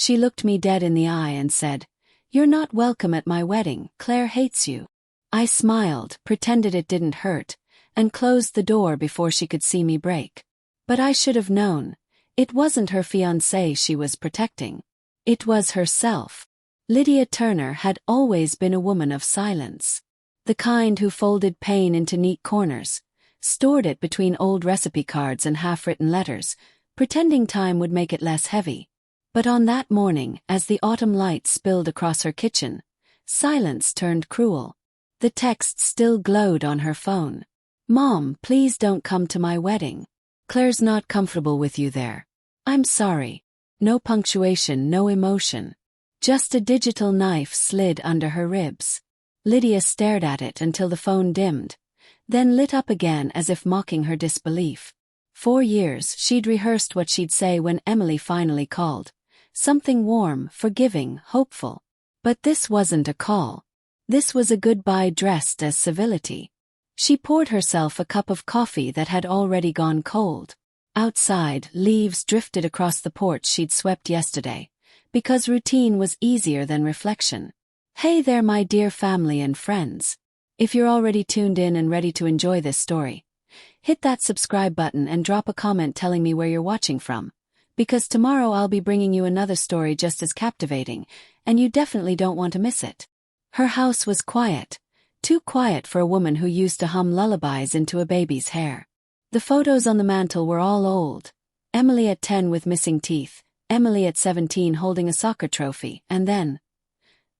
She looked me dead in the eye and said, "You're not welcome at my wedding, Claire hates you." I smiled, pretended it didn't hurt, and closed the door before she could see me break. But I should have known. It wasn't her fiancé she was protecting. It was herself. Lydia Turner had always been a woman of silence. The kind who folded pain into neat corners, stored it between old recipe cards and half-written letters, pretending time would make it less heavy. But on that morning, as the autumn light spilled across her kitchen, silence turned cruel. The text still glowed on her phone. "Mom, please don't come to my wedding. Claire's not comfortable with you there. I'm sorry." No punctuation, no emotion. Just a digital knife slid under her ribs. Lydia stared at it until the phone dimmed, then lit up again as if mocking her disbelief. 4 years she'd rehearsed what she'd say when Emily finally called. Something warm, forgiving, hopeful. But this wasn't a call. This was a goodbye dressed as civility. She poured herself a cup of coffee that had already gone cold. Outside, leaves drifted across the porch she'd swept yesterday, because routine was easier than reflection. Hey there, my dear family and friends. If you're already tuned in and ready to enjoy this story, hit that subscribe button and drop a comment telling me where you're watching from, because tomorrow I'll be bringing you another story just as captivating, and you definitely don't want to miss it. Her house was quiet, too quiet for a woman who used to hum lullabies into a baby's hair. The photos on the mantel were all old. Emily at 10 with missing teeth, Emily at 17 holding a soccer trophy, and then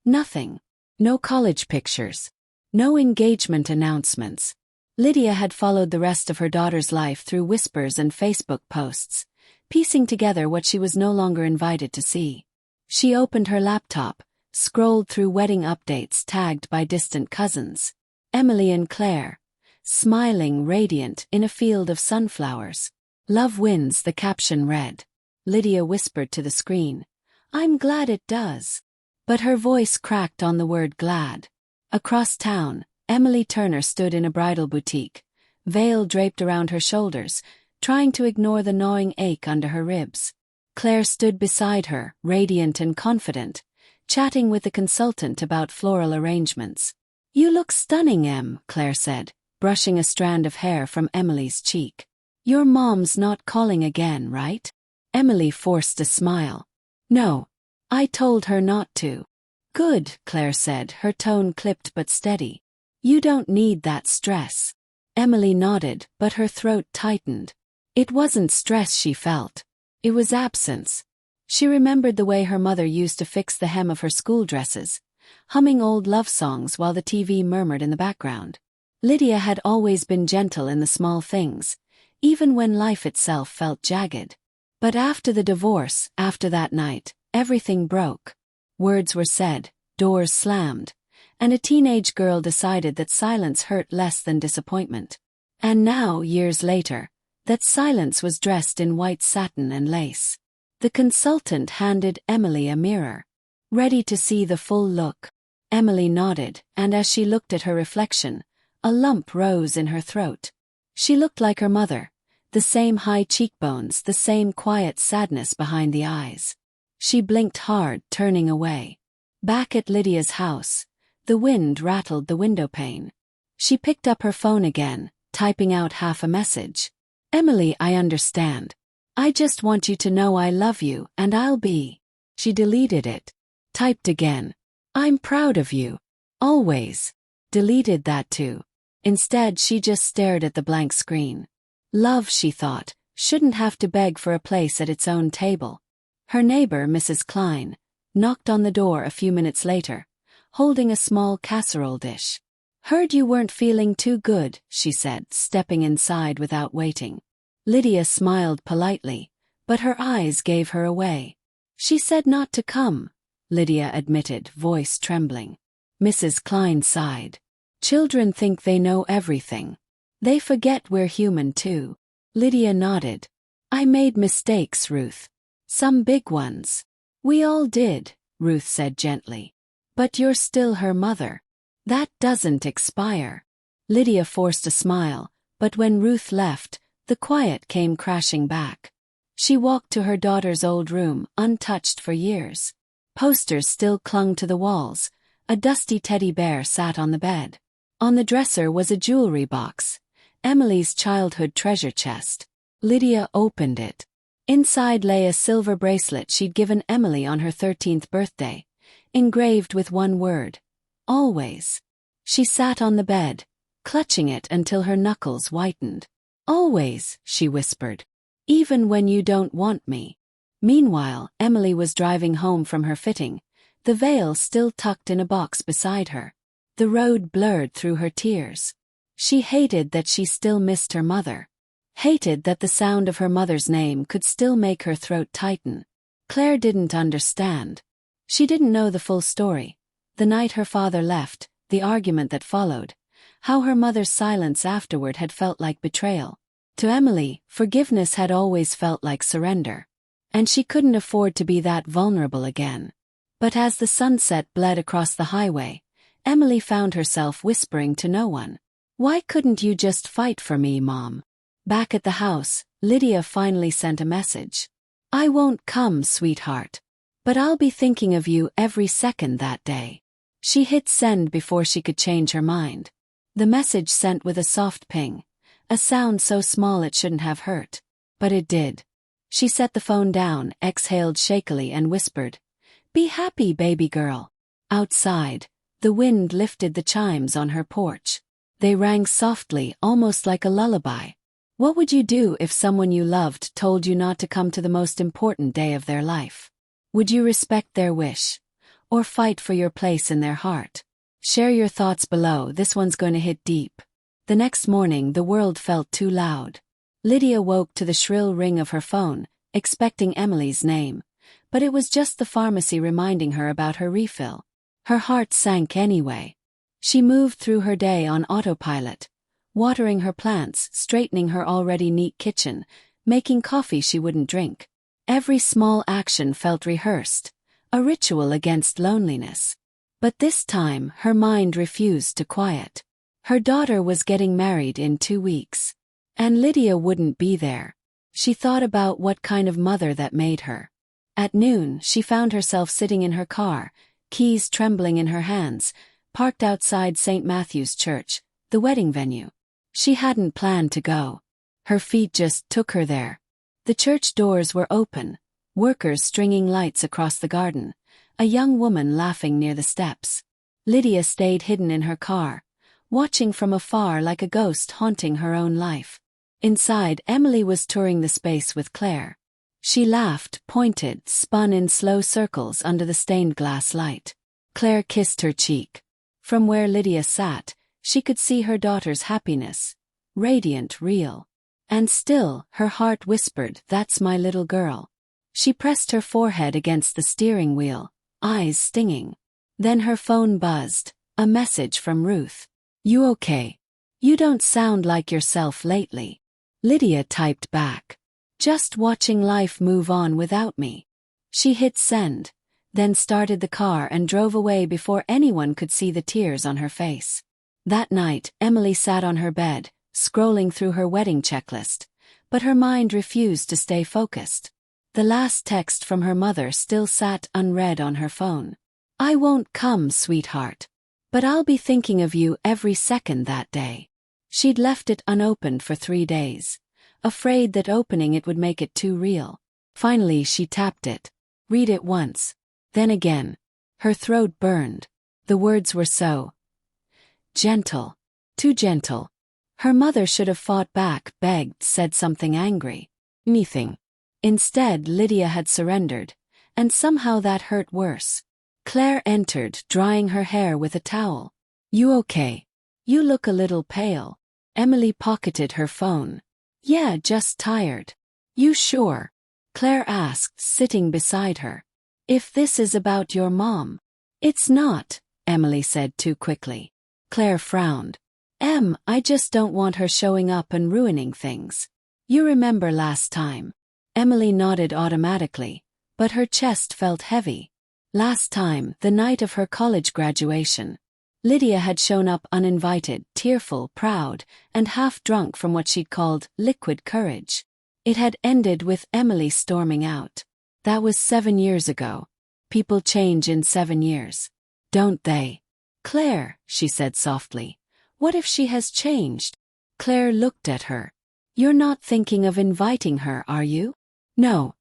nothing. No college pictures. No engagement announcements. Lydia had followed the rest of her daughter's life through whispers and Facebook posts, piecing together what she was no longer invited to see. She opened her laptop, scrolled through wedding updates tagged by distant cousins. Emily and Claire, smiling, radiant, in a field of sunflowers. "Love wins," the caption read. Lydia whispered to the screen, "I'm glad it does." But her voice cracked on the word glad. Across town, Emily Turner stood in a bridal boutique, veil draped around her shoulders, trying to ignore the gnawing ache under her ribs. Claire stood beside her, radiant and confident, chatting with the consultant about floral arrangements. "You look stunning, Em," Claire said, brushing a strand of hair from Emily's cheek. "Your mom's not calling again, right?" Emily forced a smile. "No. I told her not to." "Good," Claire said, her tone clipped but steady. "You don't need that stress." Emily nodded, but her throat tightened. It wasn't stress she felt. It was absence. She remembered the way her mother used to fix the hem of her school dresses, humming old love songs while the TV murmured in the background. Lydia had always been gentle in the small things, even when life itself felt jagged. But after the divorce, after that night, everything broke. Words were said, doors slammed, and a teenage girl decided that silence hurt less than disappointment. And now, years later, that silence was dressed in white satin and lace. The consultant handed Emily a mirror. "Ready to see the full look?" Emily nodded, and as she looked at her reflection, a lump rose in her throat. She looked like her mother, the same high cheekbones, the same quiet sadness behind the eyes. She blinked hard, turning away. Back at Lydia's house, the wind rattled the windowpane. She picked up her phone again, typing out half a message. "Emily, I understand. I just want you to know I love you, and I'll be." She deleted it. Typed again. "I'm proud of you. Always." Deleted that too. Instead, she just stared at the blank screen. Love, she thought, shouldn't have to beg for a place at its own table. Her neighbor, Mrs. Klein, knocked on the door a few minutes later, holding a small casserole dish. "Heard you weren't feeling too good," she said, stepping inside without waiting. Lydia smiled politely, but her eyes gave her away. "She said not to come," Lydia admitted, voice trembling. Mrs. Klein sighed. "Children think they know everything. They forget we're human too." Lydia nodded. "I made mistakes, Ruth. Some big ones." "We all did," Ruth said gently. "But you're still her mother. That doesn't expire." Lydia forced a smile, but when Ruth left, the quiet came crashing back. She walked to her daughter's old room, untouched for years. Posters still clung to the walls. A dusty teddy bear sat on the bed. On the dresser was a jewelry box. Emily's childhood treasure chest. Lydia opened it. Inside lay a silver bracelet she'd given Emily on her 13th birthday, engraved with one word: always. She sat on the bed, clutching it until her knuckles whitened. Always, she whispered. Even when you don't want me. Meanwhile, Emily was driving home from her fitting, the veil still tucked in a box beside her. The road blurred through her tears. She hated that she still missed her mother. Hated that the sound of her mother's name could still make her throat tighten. Claire didn't understand. She didn't know the full story. The night her father left, the argument that followed, how her mother's silence afterward had felt like betrayal. To Emily, forgiveness had always felt like surrender. And she couldn't afford to be that vulnerable again. But as the sunset bled across the highway, Emily found herself whispering to no one. Why couldn't you just fight for me, Mom? Back at the house, Lydia finally sent a message. I won't come, sweetheart. But I'll be thinking of you every second that day. She hit send before she could change her mind. The message sent with a soft ping, a sound so small it shouldn't have hurt. But it did. She set the phone down, exhaled shakily and whispered, Be happy, baby girl. Outside, the wind lifted the chimes on her porch. They rang softly, almost like a lullaby. What would you do if someone you loved told you not to come to the most important day of their life? Would you respect their wish? Or fight for your place in their heart? Share your thoughts below, this one's going to hit deep. The next morning the world felt too loud. Lydia woke to the shrill ring of her phone, expecting Emily's name. But it was just the pharmacy reminding her about her refill. Her heart sank anyway. She moved through her day on autopilot, watering her plants, straightening her already neat kitchen, making coffee she wouldn't drink. Every small action felt rehearsed, a ritual against loneliness. But this time her mind refused to quiet. Her daughter was getting married in 2 weeks. And Lydia wouldn't be there. She thought about what kind of mother that made her. At noon, she found herself sitting in her car, keys trembling in her hands, parked outside St. Matthew's Church, the wedding venue. She hadn't planned to go. Her feet just took her there. The church doors were open, workers stringing lights across the garden, a young woman laughing near the steps. Lydia stayed hidden in her car, watching from afar like a ghost haunting her own life. Inside, Emily was touring the space with Claire. She laughed, pointed, spun in slow circles under the stained glass light. Claire kissed her cheek. From where Lydia sat, she could see her daughter's happiness. Radiant, real. And still, her heart whispered, That's my little girl. She pressed her forehead against the steering wheel, eyes stinging. Then her phone buzzed, a message from Ruth. You okay? You don't sound like yourself lately. Lydia typed back. Just watching life move on without me. She hit send, then started the car and drove away before anyone could see the tears on her face. That night, Emily sat on her bed, scrolling through her wedding checklist, but her mind refused to stay focused. The last text from her mother still sat unread on her phone. I won't come, sweetheart. But I'll be thinking of you every second that day. She'd left it unopened for 3 days, afraid that opening it would make it too real. Finally she tapped it. Read it once. Then again. Her throat burned. The words were so gentle. Too gentle. Her mother should have fought back, begged, said something angry. Nothing. Instead, Lydia had surrendered, and somehow that hurt worse. Claire entered, drying her hair with a towel. You okay? You look a little pale. Emily pocketed her phone. Yeah, just tired. You sure? Claire asked, sitting beside her. If this is about your mom. It's not, Emily said too quickly. Claire frowned. I just don't want her showing up and ruining things. You remember last time? Emily nodded automatically, but her chest felt heavy. Last time, the night of her college graduation. Lydia had shown up uninvited, tearful, proud, and half drunk from what she'd called liquid courage. It had ended with Emily storming out. That was 7 years ago. People change in 7 years. Don't they? Claire, she said softly. What if she has changed? Claire looked at her. You're not thinking of inviting her, are you? No.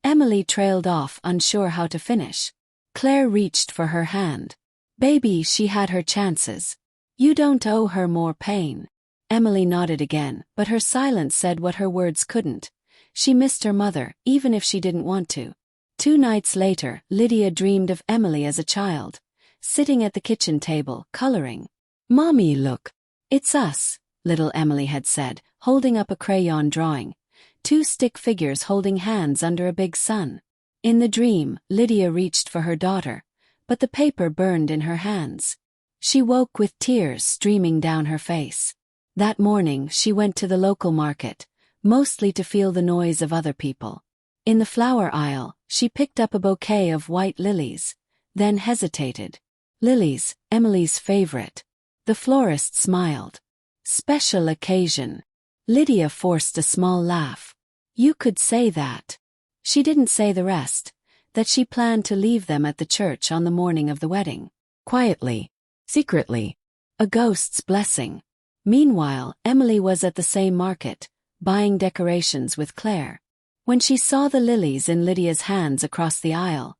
Emily trailed off, unsure how to finish. Claire reached for her hand. Baby, she had her chances. You don't owe her more pain. Emily nodded again, but her silence said what her words couldn't. She missed her mother, even if she didn't want to. 2 nights later, Lydia dreamed of Emily as a child, sitting at the kitchen table, coloring. Mommy, look. It's us, little Emily had said, holding up a crayon drawing. 2 stick figures holding hands under a big sun. In the dream, Lydia reached for her daughter, but the paper burned in her hands. She woke with tears streaming down her face. That morning, she went to the local market, mostly to feel the noise of other people. In the flower aisle, she picked up a bouquet of white lilies, then hesitated. Lilies, Emily's favorite. The florist smiled. Special occasion. Lydia forced a small laugh. You could say that. She didn't say the rest, that she planned to leave them at the church on the morning of the wedding. Quietly. Secretly. A ghost's blessing. Meanwhile, Emily was at the same market, buying decorations with Claire. When she saw the lilies in Lydia's hands across the aisle,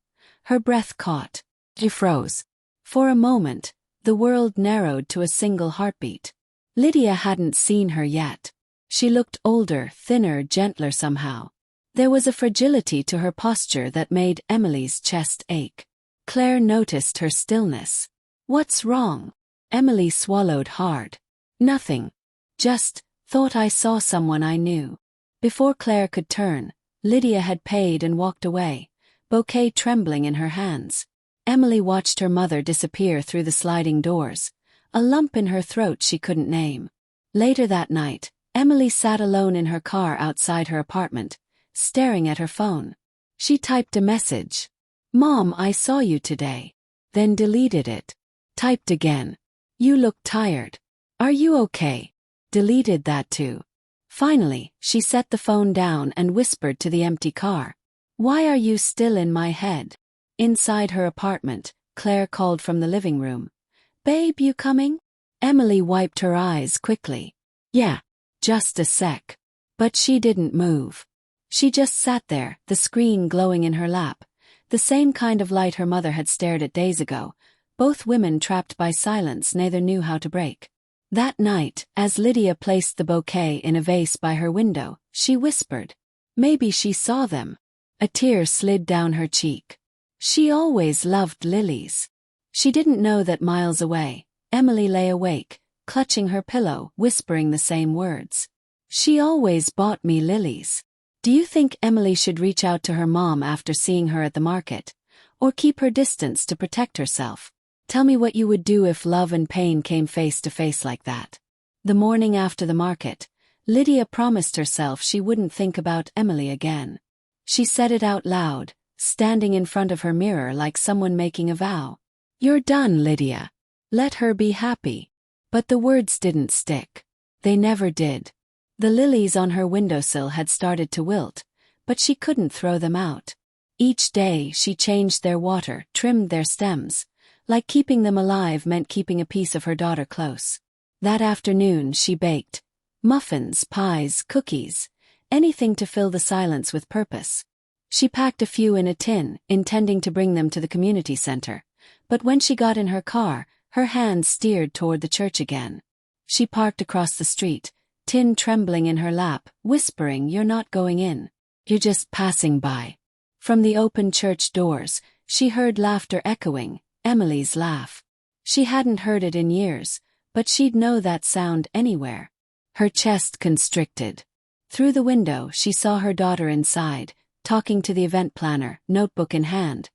her breath caught. She froze. For a moment, the world narrowed to a single heartbeat. Lydia hadn't seen her yet. She looked older, thinner, gentler somehow. There was a fragility to her posture that made Emily's chest ache. Claire noticed her stillness. What's wrong? Emily swallowed hard. Nothing. Just thought I saw someone I knew. Before Claire could turn, Lydia had paid and walked away, bouquet trembling in her hands. Emily watched her mother disappear through the sliding doors, a lump in her throat she couldn't name. Later that night, Emily sat alone in her car outside her apartment, staring at her phone. She typed a message. Mom, I saw you today. Then deleted it. Typed again. You look tired. Are you okay? Deleted that too. Finally, she set the phone down and whispered to the empty car. Why are you still in my head? Inside her apartment, Claire called from the living room. Babe, you coming? Emily wiped her eyes quickly. Yeah, just a sec. But she didn't move. She just sat there, the screen glowing in her lap, the same kind of light her mother had stared at days ago, both women trapped by silence neither knew how to break. That night, as Lydia placed the bouquet in a vase by her window, she whispered. Maybe she saw them. A tear slid down her cheek. She always loved lilies. She didn't know that miles away, Emily lay awake, clutching her pillow, whispering the same words. She always bought me lilies. Do you think Emily should reach out to her mom after seeing her at the market, or keep her distance to protect herself? Tell me what you would do if love and pain came face to face like that. The morning after the market, Lydia promised herself she wouldn't think about Emily again. She said it out loud, standing in front of her mirror like someone making a vow. You're done, Lydia. Let her be happy. But the words didn't stick. They never did. The lilies on her windowsill had started to wilt, but she couldn't throw them out. Each day she changed their water, trimmed their stems, like keeping them alive meant keeping a piece of her daughter close. That afternoon she baked muffins, pies, cookies, anything to fill the silence with purpose. She packed a few in a tin, intending to bring them to the community center, but when she got in her car, her hands steered toward the church again. She parked across the street, tin trembling in her lap, whispering, "You're not going in. You're just passing by." From the open church doors, she heard laughter echoing, Emily's laugh. She hadn't heard it in years, but she'd know that sound anywhere. Her chest constricted. Through the window, she saw her daughter inside, talking to the event planner, notebook in hand.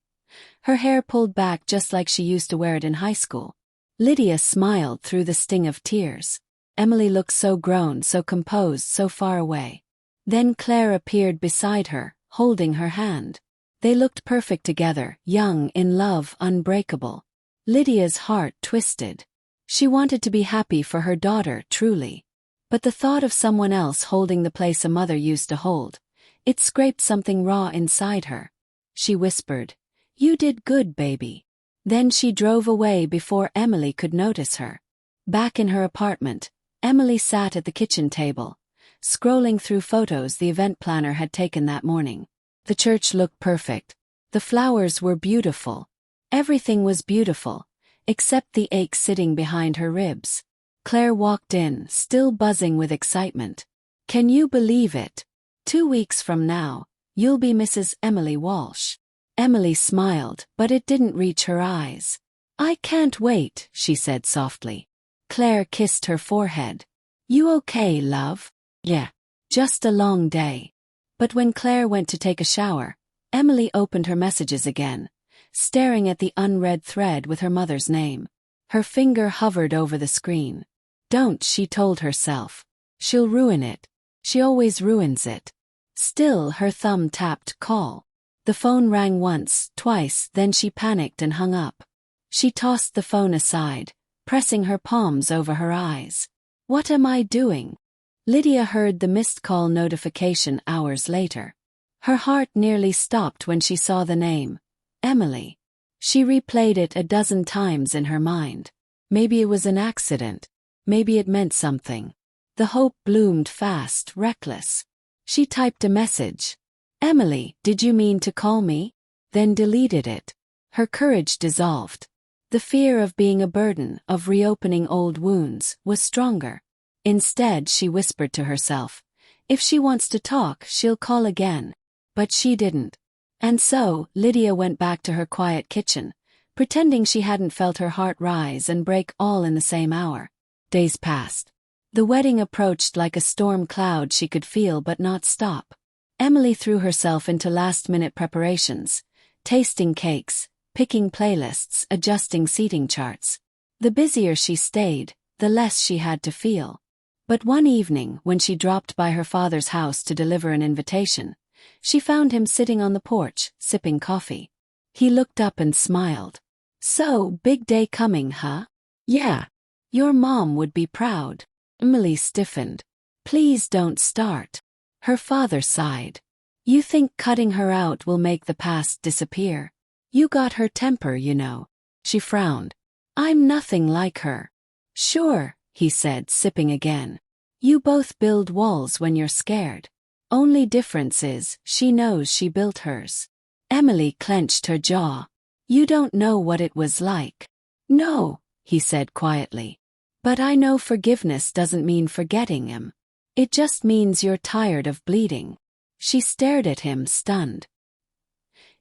Her hair pulled back just like she used to wear it in high school. Lydia smiled through the sting of tears. Emily looked so grown, so composed, so far away. Then Claire appeared beside her, holding her hand. They looked perfect together, young, in love, unbreakable. Lydia's heart twisted. She wanted to be happy for her daughter, truly. But the thought of someone else holding the place a mother used to hold, it scraped something raw inside her. She whispered, "You did good, baby." Then she drove away before Emily could notice her. Back in her apartment, Emily sat at the kitchen table, scrolling through photos the event planner had taken that morning. The church looked perfect. The flowers were beautiful. Everything was beautiful, except the ache sitting behind her ribs. Claire walked in, still buzzing with excitement. "Can you believe it? 2 weeks from now, you'll be Mrs. Emily Walsh." Emily smiled, but it didn't reach her eyes. "I can't wait," she said softly. Claire kissed her forehead. "You okay, love?" "Yeah. Just a long day." But when Claire went to take a shower, Emily opened her messages again, staring at the unread thread with her mother's name. Her finger hovered over the screen. "Don't," she told herself. "She'll ruin it. She always ruins it." Still, her thumb tapped call. The phone rang once, twice, then she panicked and hung up. She tossed the phone aside, pressing her palms over her eyes. "What am I doing?" Lydia heard the missed call notification hours later. Her heart nearly stopped when she saw the name, Emily. She replayed it a dozen times in her mind. Maybe it was an accident. Maybe it meant something. The hope bloomed fast, reckless. She typed a message. "Emily, did you mean to call me?" Then deleted it. Her courage dissolved. The fear of being a burden, of reopening old wounds, was stronger. Instead, she whispered to herself, "If she wants to talk, she'll call again." But she didn't. And so, Lydia went back to her quiet kitchen, pretending she hadn't felt her heart rise and break all in the same hour. Days passed. The wedding approached like a storm cloud she could feel but not stop. Emily threw herself into last-minute preparations, tasting cakes, picking playlists, adjusting seating charts. The busier she stayed, the less she had to feel. But one evening, when she dropped by her father's house to deliver an invitation, she found him sitting on the porch, sipping coffee. He looked up and smiled. "So, big day coming, huh?" "Yeah. Your mom would be proud." Emily stiffened. "Please don't start." Her father sighed. "You think cutting her out will make the past disappear? You got her temper, you know." She frowned. "I'm nothing like her." "Sure," he said, sipping again. "You both build walls when you're scared. Only difference is, she knows she built hers." Emily clenched her jaw. "You don't know what it was like." "No," he said quietly. "But I know forgiveness doesn't mean forgetting him. It just means you're tired of bleeding." She stared at him, stunned.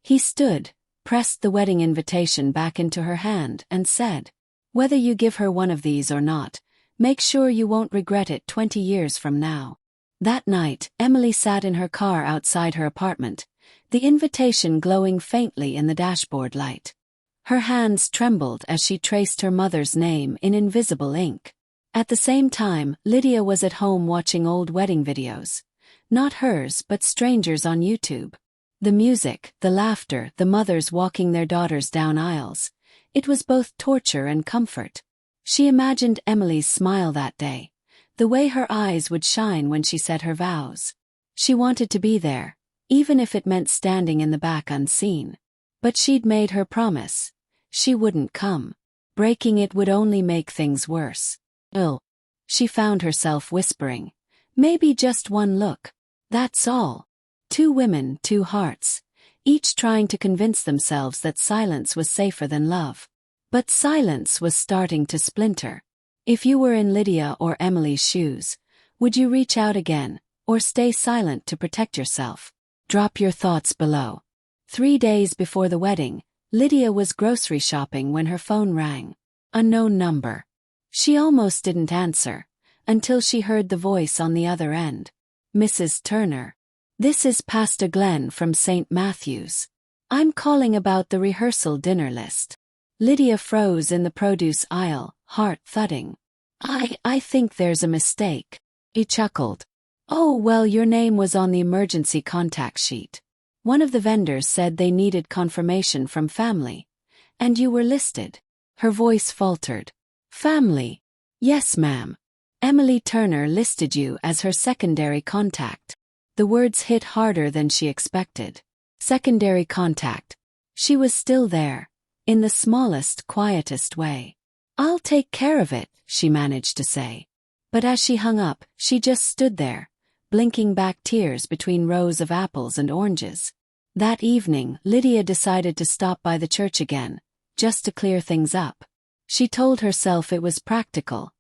He stood, pressed the wedding invitation back into her hand, and said, "Whether you give her one of these or not, make sure you won't regret it 20 years from now." That night, Emily sat in her car outside her apartment, the invitation glowing faintly in the dashboard light. Her hands trembled as she traced her mother's name in invisible ink. At the same time, Lydia was at home watching old wedding videos. Not hers, but strangers on YouTube. The music, the laughter, the mothers walking their daughters down aisles. It was both torture and comfort. She imagined Emily's smile that day, the way her eyes would shine when she said her vows. She wanted to be there, even if it meant standing in the back unseen. But she'd made her promise. She wouldn't come. Breaking it would only make things worse. "Oh," she found herself whispering. "Maybe just one look. That's all." 2 women, 2 hearts, each trying to convince themselves that silence was safer than love. But silence was starting to splinter. If you were in Lydia or Emily's shoes, would you reach out again, or stay silent to protect yourself? Drop your thoughts below. 3 days before the wedding, Lydia was grocery shopping when her phone rang. Unknown number. She almost didn't answer, until she heard the voice on the other end. "Mrs. Turner. This is Pastor Glenn from St. Matthew's. I'm calling about the rehearsal dinner list." Lydia froze in the produce aisle, heart thudding. I think there's a mistake." He chuckled. "Oh, well, your name was on the emergency contact sheet. One of the vendors said they needed confirmation from family. And you were listed." Her voice faltered. "Family?" "Yes, ma'am. Emily Turner listed you as her secondary contact. The words hit harder than she expected. Secondary contact. She was still there, in the smallest, quietest way. "I'll take care of it," she managed to say. But as she hung up, she just stood there, blinking back tears between rows of apples and oranges. That evening, Lydia decided to stop by the church again, just to clear things up. She told herself it was practical,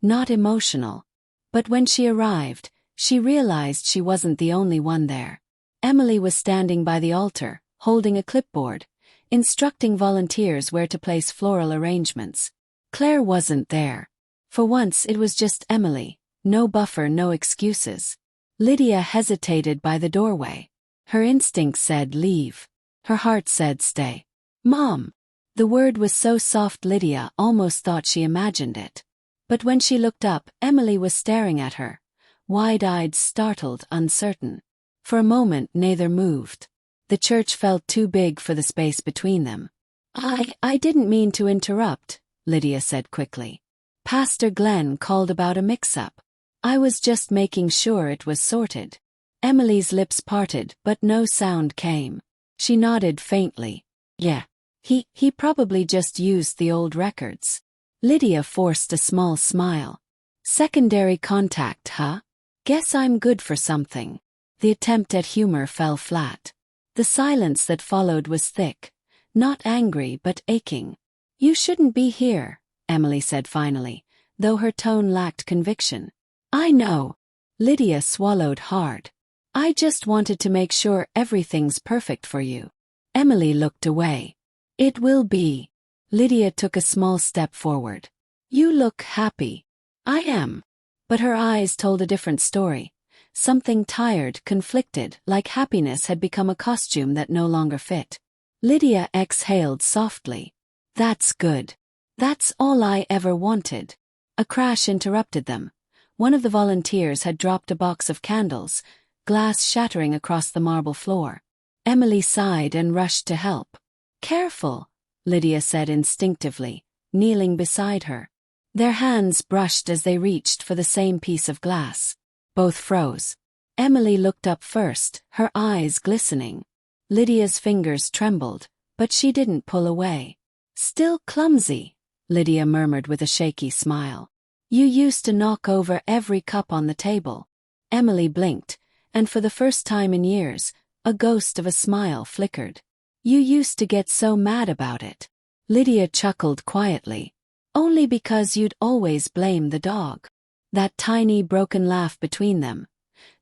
not emotional. But when she arrived, she realized she wasn't the only one there. Emily was standing by the altar, holding a clipboard, instructing volunteers where to place floral arrangements. Claire wasn't there. For once it was just Emily, no buffer, no excuses. Lydia hesitated by the doorway. Her instinct said leave. Her heart said stay. "Mom." The word was so soft Lydia almost thought she imagined it. But when she looked up, Emily was staring at her, wide-eyed, startled, uncertain. For a moment neither moved. The church felt too big for the space between them. I didn't mean to interrupt," Lydia said quickly. "Pastor Glenn called about a mix-up. I was just making sure it was sorted." Emily's lips parted, but no sound came. She nodded faintly. "Yeah. He probably just used the old records." Lydia forced a small smile. "Secondary contact, huh? Guess I'm good for something." The attempt at humor fell flat. The silence that followed was thick, not angry but aching. "You shouldn't be here," Emily said finally, though her tone lacked conviction. "I know." Lydia swallowed hard. "I just wanted to make sure everything's perfect for you." Emily looked away. "It will be." Lydia took a small step forward. "You look happy." "I am." But her eyes told a different story. Something tired, conflicted, like happiness had become a costume that no longer fit. Lydia exhaled softly. "That's good. That's all I ever wanted." A crash interrupted them. One of the volunteers had dropped a box of candles, glass shattering across the marble floor. Emily sighed and rushed to help. "Careful," Lydia said instinctively, kneeling beside her. Their hands brushed as they reached for the same piece of glass. Both froze. Emily looked up first, her eyes glistening. Lydia's fingers trembled, but she didn't pull away. "Still clumsy," Lydia murmured with a shaky smile. "You used to knock over every cup on the table." Emily blinked, and for the first time in years, a ghost of a smile flickered. "You used to get so mad about it." Lydia chuckled quietly. "Only because you'd always blame the dog." That tiny broken laugh between them.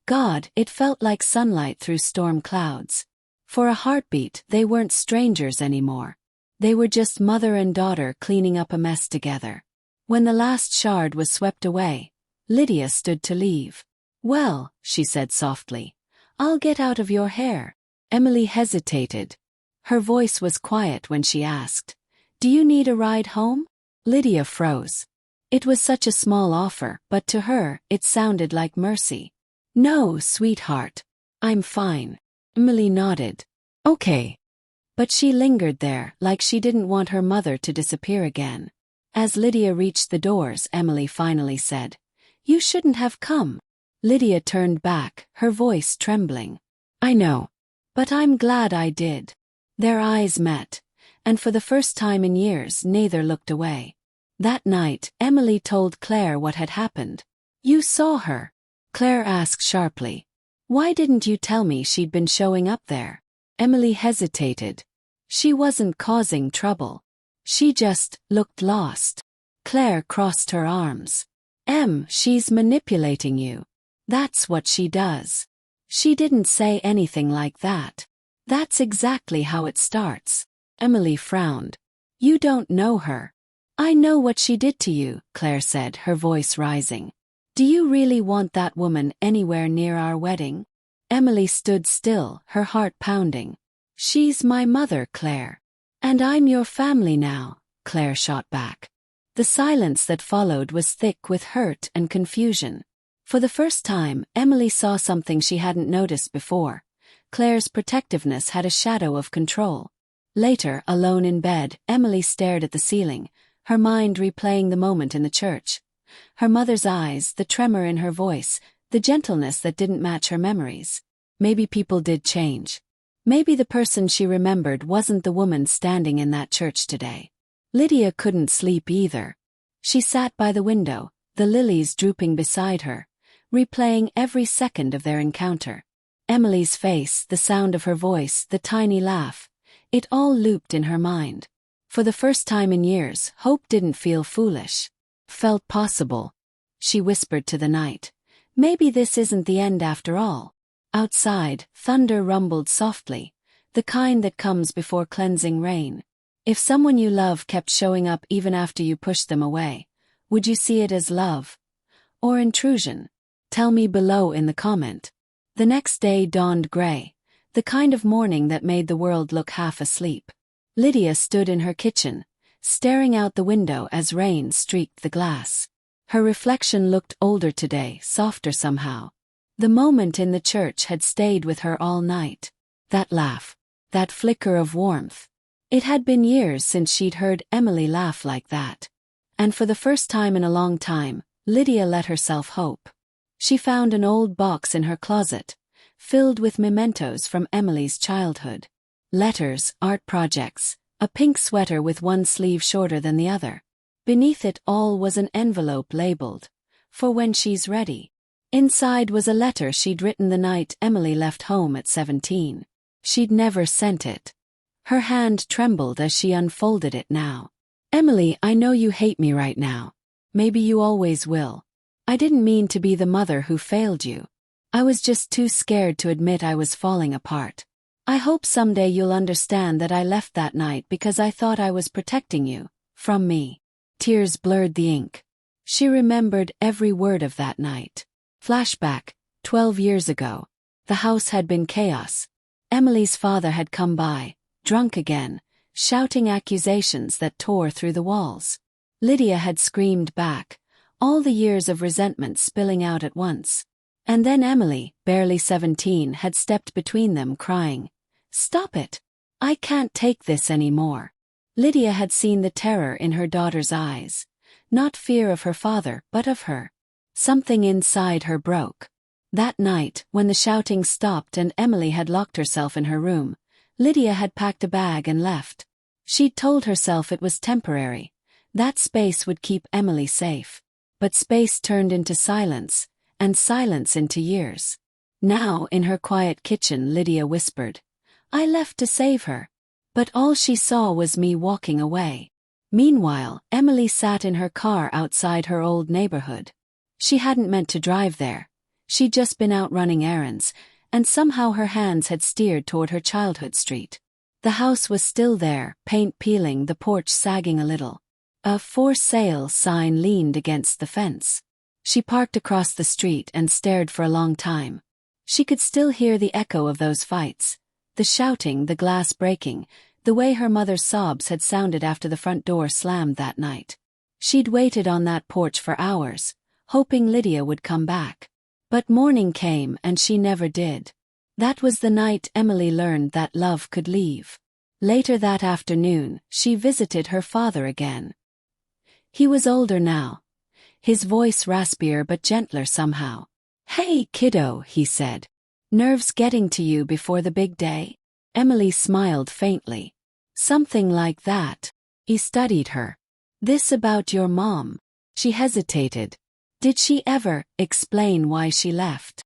God, it felt like sunlight through storm clouds. For a heartbeat, they weren't strangers anymore. They were just mother and daughter cleaning up a mess together. When the last shard was swept away, Lydia stood to leave. "Well," she said softly, "I'll get out of your hair." Emily hesitated. Her voice was quiet when she asked, "Do you need a ride home?" Lydia froze. It was such a small offer, but to her, it sounded like mercy. "No, sweetheart. I'm fine." Emily nodded. "Okay." But she lingered there, like she didn't want her mother to disappear again. As Lydia reached the doors, Emily finally said, "You shouldn't have come." Lydia turned back, her voice trembling. "I know. But I'm glad I did." Their eyes met, and for the first time in years neither looked away. That night, Emily told Claire what had happened. "You saw her?" Claire asked sharply. "Why didn't you tell me she'd been showing up there?" Emily hesitated. "She wasn't causing trouble. She just looked lost." Claire crossed her arms. She's manipulating you. That's what she does." "She didn't say anything like that." "That's exactly how it starts." Emily frowned. "You don't know her." "I know what she did to you," Claire said, her voice rising. "Do you really want that woman anywhere near our wedding?" Emily stood still, her heart pounding. "She's my mother, Claire. And I'm your family now," Claire shot back. The silence that followed was thick with hurt and confusion. For the first time, Emily saw something she hadn't noticed before. Claire's protectiveness had a shadow of control. Later, alone in bed, Emily stared at the ceiling, her mind replaying the moment in the church. Her mother's eyes, the tremor in her voice, the gentleness that didn't match her memories. Maybe people did change. Maybe the person she remembered wasn't the woman standing in that church today. Lydia couldn't sleep either. She sat by the window, the lilies drooping beside her, replaying every second of their encounter. Emily's face, the sound of her voice, the tiny laugh. It all looped in her mind. For the first time in years, hope didn't feel foolish. Felt possible. She whispered to the night. Maybe this isn't the end after all. Outside, thunder rumbled softly, the kind that comes before cleansing rain. If someone you love kept showing up even after you pushed them away, would you see it as love? Or intrusion? Tell me below in the comment. The next day dawned gray, the kind of morning that made the world look half asleep. Lydia stood in her kitchen, staring out the window as rain streaked the glass. Her reflection looked older today, softer somehow. The moment in the church had stayed with her all night. That laugh, that flicker of warmth. It had been years since she'd heard Emily laugh like that. And for the first time in a long time, Lydia let herself hope. She found an old box in her closet, filled with mementos from Emily's childhood. Letters, art projects, a pink sweater with one sleeve shorter than the other. Beneath it all was an envelope labeled, "For when she's ready." Inside was a letter she'd written the night Emily left home at 17. She'd never sent it. Her hand trembled as she unfolded it now. "Emily, I know you hate me right now. Maybe you always will. I didn't mean to be the mother who failed you. I was just too scared to admit I was falling apart. I hope someday you'll understand that I left that night because I thought I was protecting you, from me." Tears blurred the ink. She remembered every word of that night. Flashback, 12 years ago. The house had been chaos. Emily's father had come by, drunk again, shouting accusations that tore through the walls. Lydia had screamed back, all the years of resentment spilling out at once. And then Emily, barely 17, had stepped between them crying, "Stop it! I can't take this anymore." Lydia had seen the terror in her daughter's eyes. Not fear of her father, but of her. Something inside her broke. That night, when the shouting stopped and Emily had locked herself in her room, Lydia had packed a bag and left. She'd told herself it was temporary. That space would keep Emily safe. But space turned into silence, and silence into years. Now, in her quiet kitchen, Lydia whispered, "I left to save her." But all she saw was me walking away. Meanwhile, Emily sat in her car outside her old neighborhood. She hadn't meant to drive there. She'd just been out running errands, and somehow her hands had steered toward her childhood street. The house was still there, paint peeling, the porch sagging a little. A "for sale" sign leaned against the fence. She parked across the street and stared for a long time. She could still hear the echo of those fights. The shouting, the glass breaking, the way her mother's sobs had sounded after the front door slammed that night. She'd waited on that porch for hours, hoping Lydia would come back. But morning came and she never did. That was the night Emily learned that love could leave. Later that afternoon, she visited her father again. He was older now. His voice raspier but gentler somehow. "Hey, kiddo," he said. "Nerves getting to you before the big day?" Emily smiled faintly. "Something like that." He studied her. "This about your mom?" She hesitated. Did she ever explain why she left?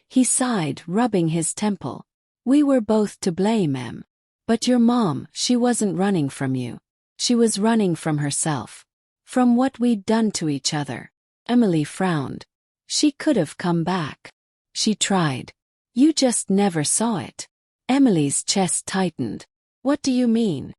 He sighed, rubbing his temple. "We were both to blame, Em. But your mom, she wasn't running from you. She was running from herself. From what we'd done to each other." Emily frowned. She could have come back. She tried. "You just never saw it." Emily's chest tightened. "What do you mean?"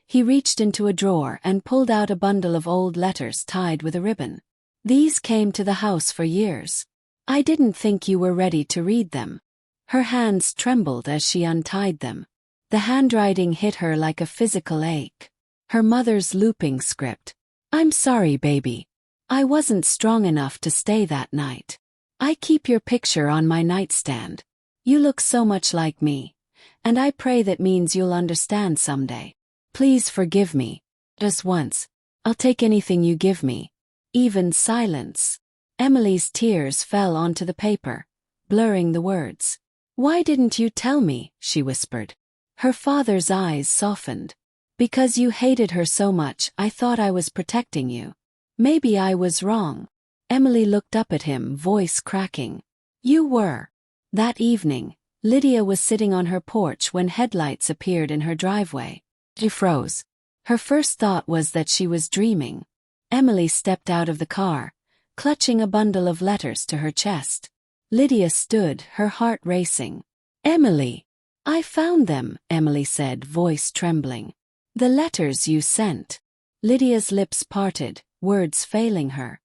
He reached into a drawer and pulled out a bundle of old letters tied with a ribbon. "These came to the house for years. I didn't think you were ready to read them." Her hands trembled as she untied them. The handwriting hit her like a physical ache. Her mother's looping script. "I'm sorry, baby. I wasn't strong enough to stay that night. I keep your picture on my nightstand. You look so much like me, and I pray that means you'll understand someday. Please forgive me. Just once. I'll take anything you give me." even silence. Emily's tears fell onto the paper, blurring the words. "Why didn't you tell me?" she whispered. Her father's eyes softened. "Because you hated her so much, I thought I was protecting you. Maybe I was wrong." Emily looked up at him, voice cracking. "You were." That evening, Lydia was sitting on her porch when headlights appeared in her driveway. She froze. Her first thought was that she was dreaming. Emily stepped out of the car, clutching a bundle of letters to her chest. Lydia stood, her heart racing. "Emily!" "I found them," Emily said, voice trembling. "The letters you sent." Lydia's lips parted, words failing her.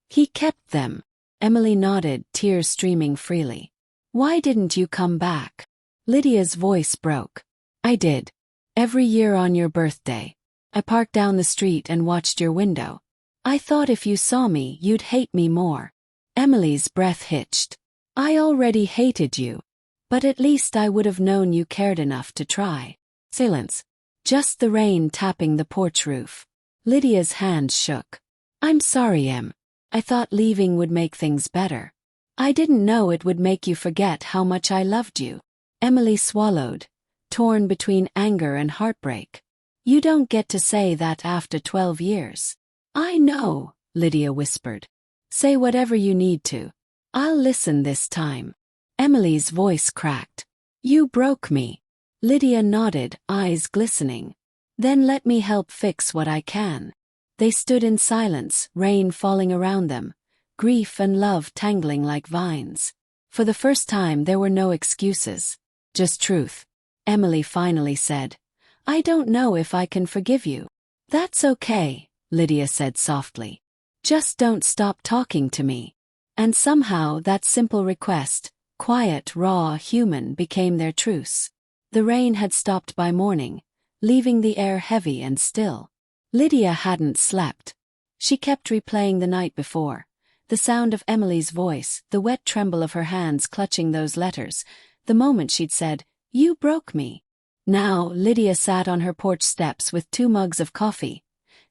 "He kept them." Emily nodded, tears streaming freely. "Why didn't you come back?" Lydia's voice broke. "I did. Every year on your birthday. I parked down the street and watched your window. I thought if you saw me, you'd hate me more." Emily's breath hitched. "I already hated you. But at least I would have known you cared enough to try." Silence. Just the rain tapping the porch roof. Lydia's hands shook. "I'm sorry, Em. I thought leaving would make things better. I didn't know it would make you forget how much I loved you." Emily swallowed, torn between anger and heartbreak. "You don't get to say that after 12 years. "I know," Lydia whispered. "Say whatever you need to. I'll listen this time." Emily's voice cracked. "You broke me." Lydia nodded, eyes glistening. "Then let me help fix what I can." They stood in silence, rain falling around them, grief and love tangling like vines. For the first time there were no excuses, just truth. Emily finally said, "I don't know if I can forgive you." "That's okay," Lydia said softly. "Just don't stop talking to me." And somehow that simple request, quiet, raw, human, became their truce. The rain had stopped by morning, leaving the air heavy and still. Lydia hadn't slept. She kept replaying the night before, the sound of Emily's voice, the wet tremble of her hands clutching those letters, the moment she'd said, "You broke me." Now, Lydia sat on her porch steps with 2 mugs of coffee,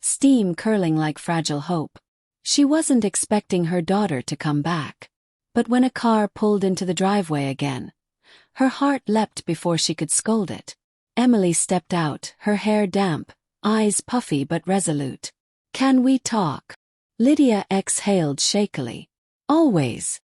steam curling like fragile hope. She wasn't expecting her daughter to come back. But when a car pulled into the driveway again, her heart leapt before she could scold it. Emily stepped out, her hair damp, eyes puffy but resolute. "Can we talk?" Lydia exhaled shakily. "Always."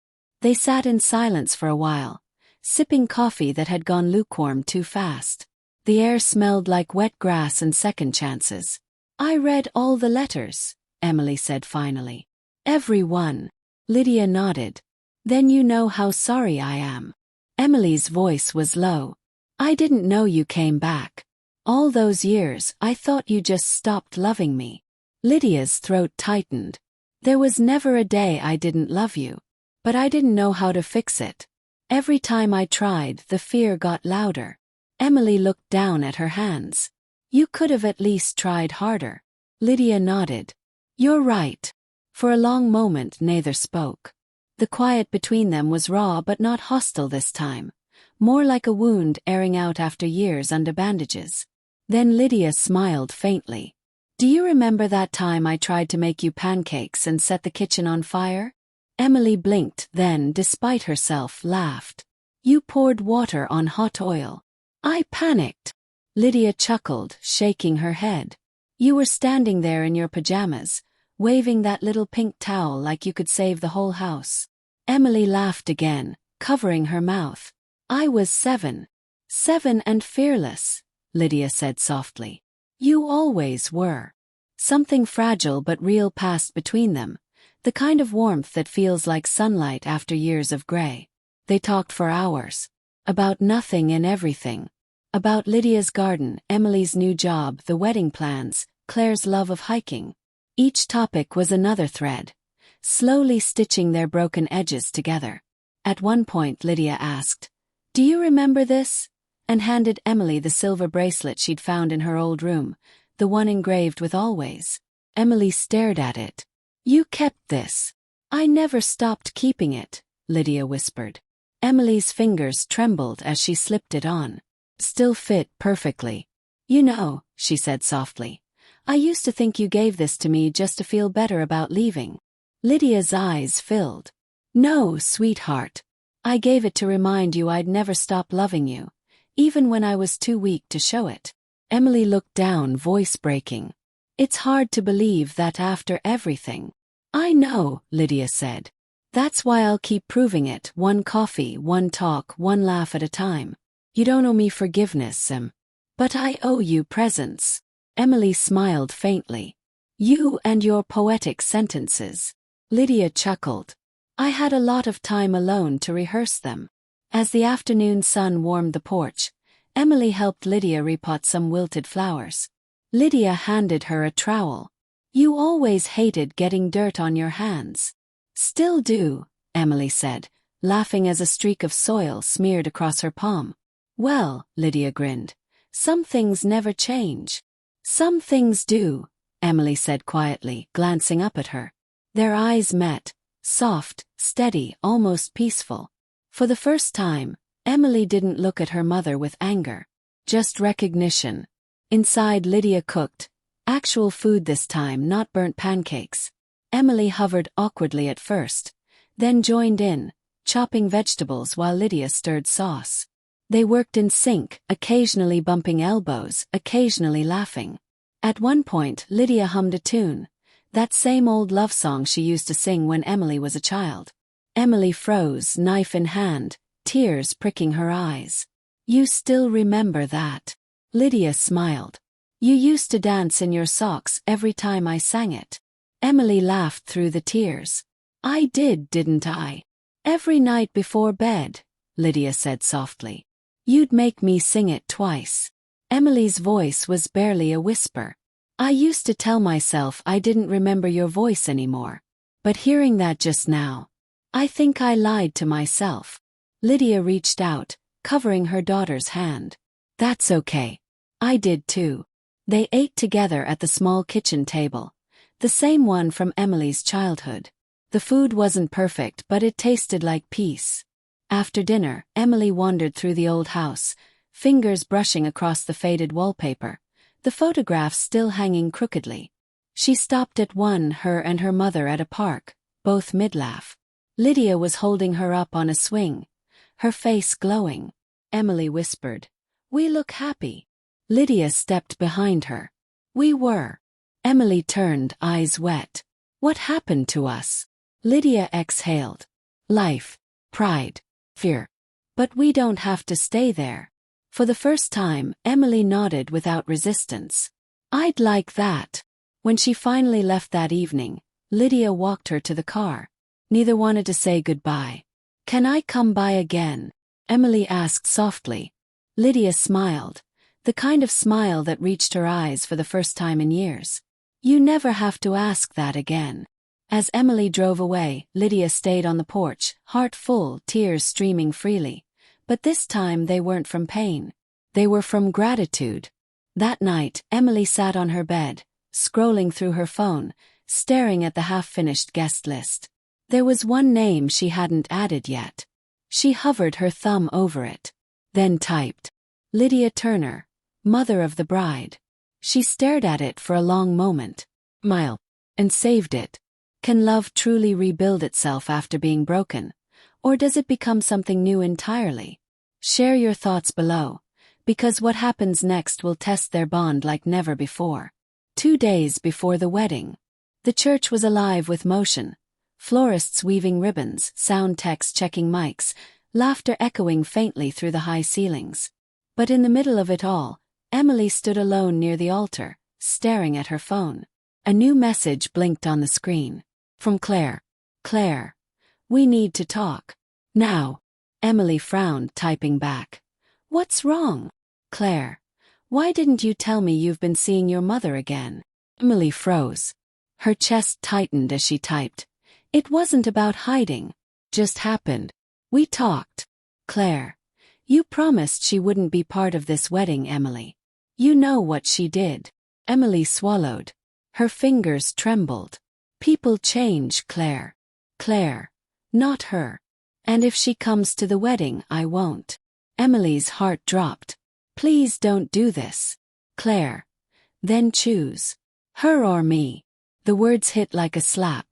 They sat in silence for a while, sipping coffee that had gone lukewarm too fast. The air smelled like wet grass and second chances. "I read all the letters," Emily said finally. "Every one." Lydia nodded. "Then you know how sorry I am." Emily's voice was low. "I didn't know you came back. All those years, I thought you just stopped loving me." Lydia's throat tightened. "There was never a day I didn't love you. But I didn't know how to fix it. Every time I tried, the fear got louder." Emily looked down at her hands. "You could have at least tried harder." Lydia nodded. "You're right." For a long moment neither spoke. The quiet between them was raw but not hostile this time, more like a wound airing out after years under bandages. Then Lydia smiled faintly. "Do you remember that time I tried to make you pancakes and set the kitchen on fire?" Emily blinked, then, despite herself, laughed. "You poured water on hot oil. I panicked." Lydia chuckled, shaking her head. "You were standing there in your pajamas, waving that little pink towel like you could save the whole house." Emily laughed again, covering her mouth. "I was 7. 7 and fearless," Lydia said softly. "You always were." Something fragile but real passed between them, the kind of warmth that feels like sunlight after years of gray. They talked for hours. About nothing and everything. About Lydia's garden, Emily's new job, the wedding plans, Claire's love of hiking. Each topic was another thread, slowly stitching their broken edges together. At one point Lydia asked, "Do you remember this?" and handed Emily the silver bracelet she'd found in her old room, the one engraved with "always." Emily stared at it. "You kept this." "I never stopped keeping it," Lydia whispered. Emily's fingers trembled as she slipped it on. "Still fit perfectly." "You know," she said softly, I used to think you gave this to me just to feel better about leaving. Lydia's eyes filled. No, sweetheart. I gave it to remind you I'd never stop loving you, even when I was too weak to show it. Emily looked down, voice breaking. It's hard to believe that after everything. I know, Lydia said. That's why I'll keep proving it, one coffee, one talk, one laugh at a time. You don't owe me forgiveness, Sim. But I owe you presents. Emily smiled faintly. You and your poetic sentences. Lydia chuckled. I had a lot of time alone to rehearse them. As the afternoon sun warmed the porch, Emily helped Lydia repot some wilted flowers. Lydia handed her a trowel. You always hated getting dirt on your hands. Still do, Emily said, laughing as a streak of soil smeared across her palm. Well, Lydia grinned, some things never change. Some things do, Emily said quietly, glancing up at her. Their eyes met, soft, steady, almost peaceful. For the first time, Emily didn't look at her mother with anger. Just recognition. Inside, Lydia cooked. Actual food this time, not burnt pancakes. Emily hovered awkwardly at first, then joined in, chopping vegetables while Lydia stirred sauce. They worked in sync, occasionally bumping elbows, occasionally laughing. At one point, Lydia hummed a tune, that same old love song she used to sing when Emily was a child. Emily froze, knife in hand, tears pricking her eyes. You still remember that? Lydia smiled. You used to dance in your socks every time I sang it. Emily laughed through the tears. I did, didn't I? Every night before bed, Lydia said softly. You'd make me sing it twice. Emily's voice was barely a whisper. I used to tell myself I didn't remember your voice anymore. But hearing that just now, I think I lied to myself. Lydia reached out, covering her daughter's hand. That's okay. I did too. They ate together at the small kitchen table, the same one from Emily's childhood. The food wasn't perfect, but it tasted like peace. After dinner, Emily wandered through the old house, fingers brushing across the faded wallpaper, the photographs still hanging crookedly. She stopped at one, her and her mother at a park, both mid-laugh. Lydia was holding her up on a swing, her face glowing. Emily whispered, "We look happy." Lydia stepped behind her. "We were." Emily turned, eyes wet. "What happened to us?" Lydia exhaled. "Life, pride, fear. But we don't have to stay there." For the first time, Emily nodded without resistance. "I'd like that." When she finally left that evening, Lydia walked her to the car. Neither wanted to say goodbye. "Can I come by again?" Emily asked softly. Lydia smiled, the kind of smile that reached her eyes for the first time in years. "You never have to ask that again." As Emily drove away, Lydia stayed on the porch, heart full, tears streaming freely. But this time they weren't from pain. They were from gratitude. That night, Emily sat on her bed, scrolling through her phone, staring at the half-finished guest list. There was one name she hadn't added yet. She hovered her thumb over it. Then typed, "Lydia Turner, mother of the bride." She stared at it for a long moment, smiled, and saved it. Can love truly rebuild itself after being broken? Or does it become something new entirely? Share your thoughts below, because what happens next will test their bond like never before. 2 days before the wedding, the church was alive with motion. Florists weaving ribbons, sound techs checking mics, laughter echoing faintly through the high ceilings. But in the middle of it all, Emily stood alone near the altar, staring at her phone. A new message blinked on the screen. From Claire. "Claire, we need to talk. Now." Emily frowned, typing back. "What's wrong?" "Claire, why didn't you tell me you've been seeing your mother again?" Emily froze. Her chest tightened as she typed. "It wasn't about hiding. Just happened. We talked." "Claire, you promised she wouldn't be part of this wedding, Emily. You know what she did." Emily swallowed. Her fingers trembled. "People change, Claire. Claire, not her. And if she comes to the wedding, I won't." Emily's heart dropped. "Please don't do this. Claire." "Then choose." Her or me? The words hit like a slap.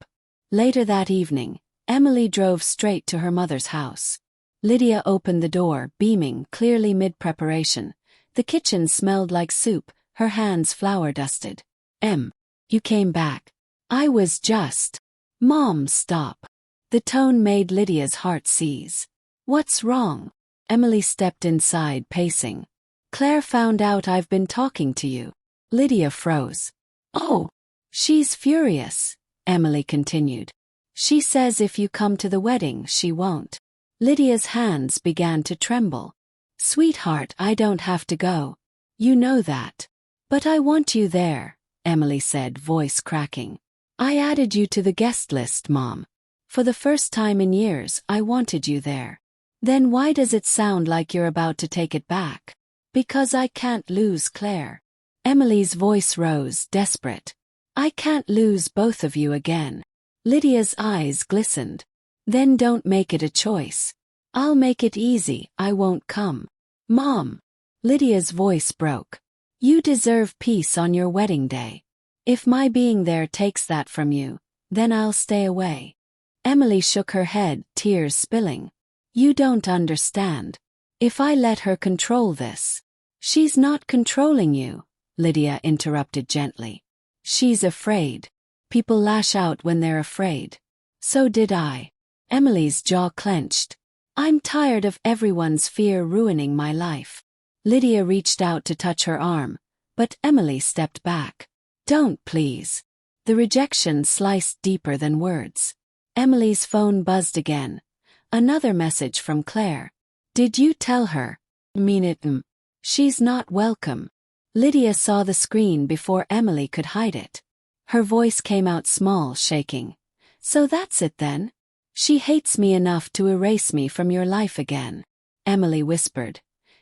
Later that evening, Emily drove straight to her mother's house. Lydia opened the door, beaming, clearly mid-preparation. The kitchen smelled like soup, her hands flour-dusted. You came back. I was just. Mom, stop. The tone made Lydia's heart seize. What's wrong? Emily stepped inside, pacing. Claire found out I've been talking to you. Lydia froze. Oh. She's furious, Emily continued. She says if you come to the wedding, she won't. Lydia's hands began to tremble. Sweetheart, I don't have to go. You know that. But I want you there, Emily said, voice cracking. I added you to the guest list, Mom. For the first time in years, I wanted you there. Then why does it sound like you're about to take it back? Because I can't lose Claire. Emily's voice rose, desperate. I can't lose both of you again. Lydia's eyes glistened. Then don't make it a choice. I'll make it easy, I won't come. Mom. Lydia's voice broke. You deserve peace on your wedding day. If my being there takes that from you, then I'll stay away. Emily shook her head, tears spilling. You don't understand. If I let her control this. She's not controlling you, Lydia interrupted gently. She's afraid. People lash out when they're afraid. So did I. Emily's jaw clenched. I'm tired of everyone's fear ruining my life. Lydia reached out to touch her arm, but Emily stepped back. Don't, please. The rejection sliced deeper than words. Emily's phone buzzed again. Another message from Claire. Did you tell her? Mean it? She's not welcome. Lydia saw the screen before Emily could hide it. Her voice came out small, shaking. So that's it then? She hates me enough to erase me from your life again. Emily whispered.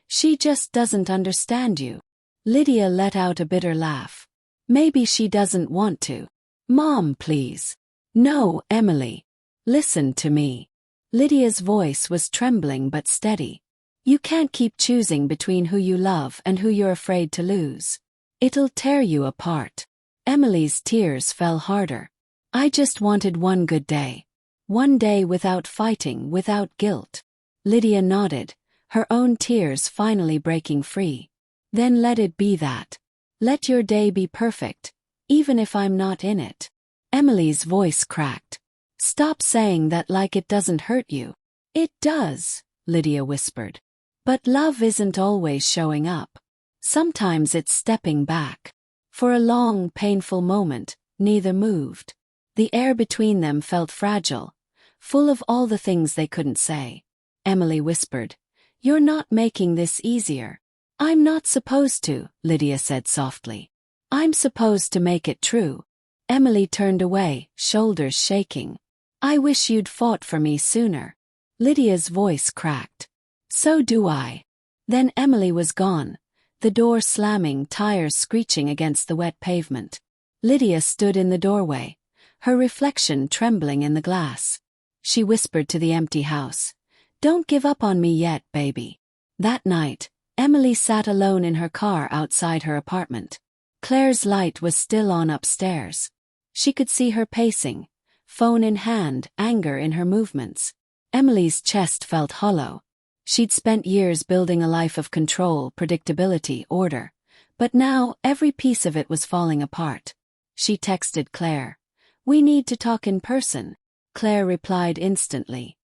She just doesn't understand you. Lydia let out a bitter laugh. Maybe she doesn't want to. Mom, please. No, Emily. Listen to me. Lydia's voice was trembling but steady. You can't keep choosing between who you love and who you're afraid to lose. It'll tear you apart. Emily's tears fell harder. I just wanted one good day. One day without fighting, without guilt. Lydia nodded, her own tears finally breaking free. Then let it be that. Let your day be perfect, even if I'm not in it. Emily's voice cracked. Stop saying that like it doesn't hurt you. It does, Lydia whispered. But love isn't always showing up. Sometimes it's stepping back. For a long, painful moment, neither moved. The air between them felt fragile, full of all the things they couldn't say. Emily whispered, You're not making this easier. I'm not supposed to, Lydia said softly. I'm supposed to make it true. Emily turned away, shoulders shaking. I wish you'd fought for me sooner. Lydia's voice cracked. So do I. Then Emily was gone, the door slamming, tires screeching against the wet pavement. Lydia stood in the doorway, her reflection trembling in the glass. She whispered to the empty house, Don't give up on me yet, baby. That night, Emily sat alone in her car outside her apartment. Claire's light was still on upstairs. She could see her pacing, phone in hand, anger in her movements. Emily's chest felt hollow. She'd spent years building a life of control, predictability, order. But now, every piece of it was falling apart. She texted Claire. We need to talk in person. Claire replied instantly.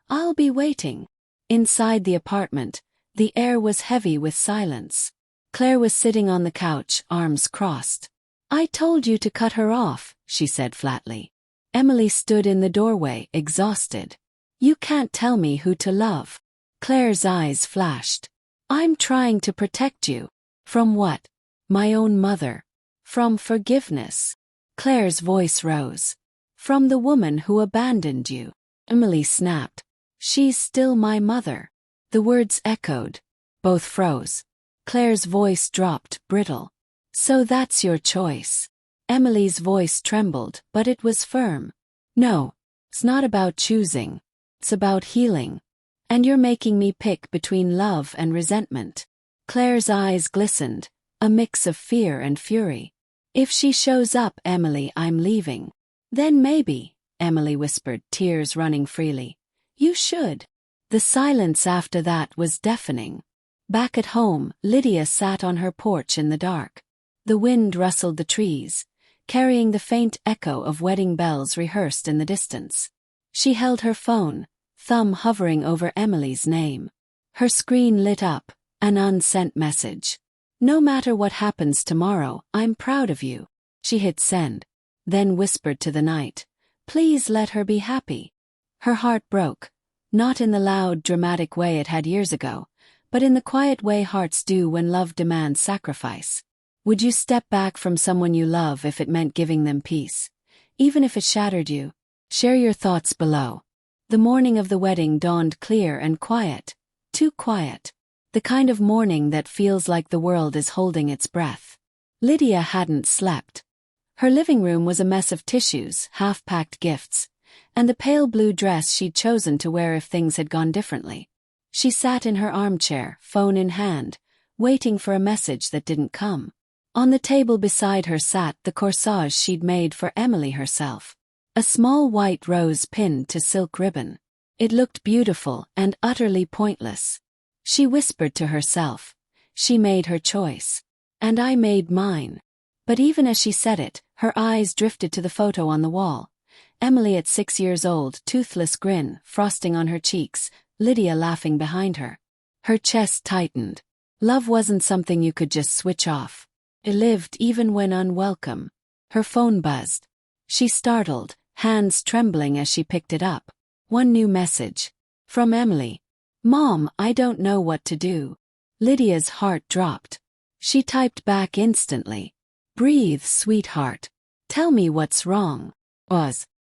I'll be waiting. Inside the apartment, the air was heavy with silence. Claire was sitting on the couch, arms crossed. I told you to cut her off, she said flatly. Emily stood in the doorway, exhausted. You can't tell me who to love. Claire's eyes flashed. I'm trying to protect you. From what? My own mother. From forgiveness. Claire's voice rose. From the woman who abandoned you. Emily snapped. She's still my mother. The words echoed. Both froze. Claire's voice dropped, brittle. So that's your choice. Emily's voice trembled, but it was firm. No, it's not about choosing. It's about healing. And you're making me pick between love and resentment. Claire's eyes glistened, a mix of fear and fury. If she shows up, Emily, I'm leaving. Then maybe, Emily whispered, tears running freely. You should. The silence after that was deafening. Back at home, Lydia sat on her porch in the dark. The wind rustled the trees, carrying the faint echo of wedding bells rehearsed in the distance. She held her phone, thumb hovering over Emily's name. Her screen lit up, an unsent message. No matter what happens tomorrow, I'm proud of you. She hit send, then whispered to the night, please let her be happy. Her heart broke, not in the loud, dramatic way it had years ago, but in the quiet way hearts do when love demands sacrifice. Would you step back from someone you love if it meant giving them peace, even if it shattered you? Share your thoughts below. The morning of the wedding dawned clear and quiet, too quiet. The kind of morning that feels like the world is holding its breath. Lydia hadn't slept. Her living room was a mess of tissues, half-packed gifts, and the pale blue dress she'd chosen to wear if things had gone differently. She sat in her armchair, phone in hand, waiting for a message that didn't come. On the table beside her sat the corsage she'd made for Emily herself. A small white rose pinned to silk ribbon. It looked beautiful and utterly pointless. She whispered to herself. She made her choice. And I made mine. But even as she said it, her eyes drifted to the photo on the wall. Emily at 6 years old, toothless grin frosting on her cheeks, Lydia laughing behind her. Her chest tightened. Love wasn't something you could just switch off. It lived even when unwelcome. Her phone buzzed. She startled, hands trembling as she picked it up. One new message. From Emily. Mom, I don't know what to do. Lydia's heart dropped. She typed back instantly. Breathe, sweetheart. Tell me what's wrong.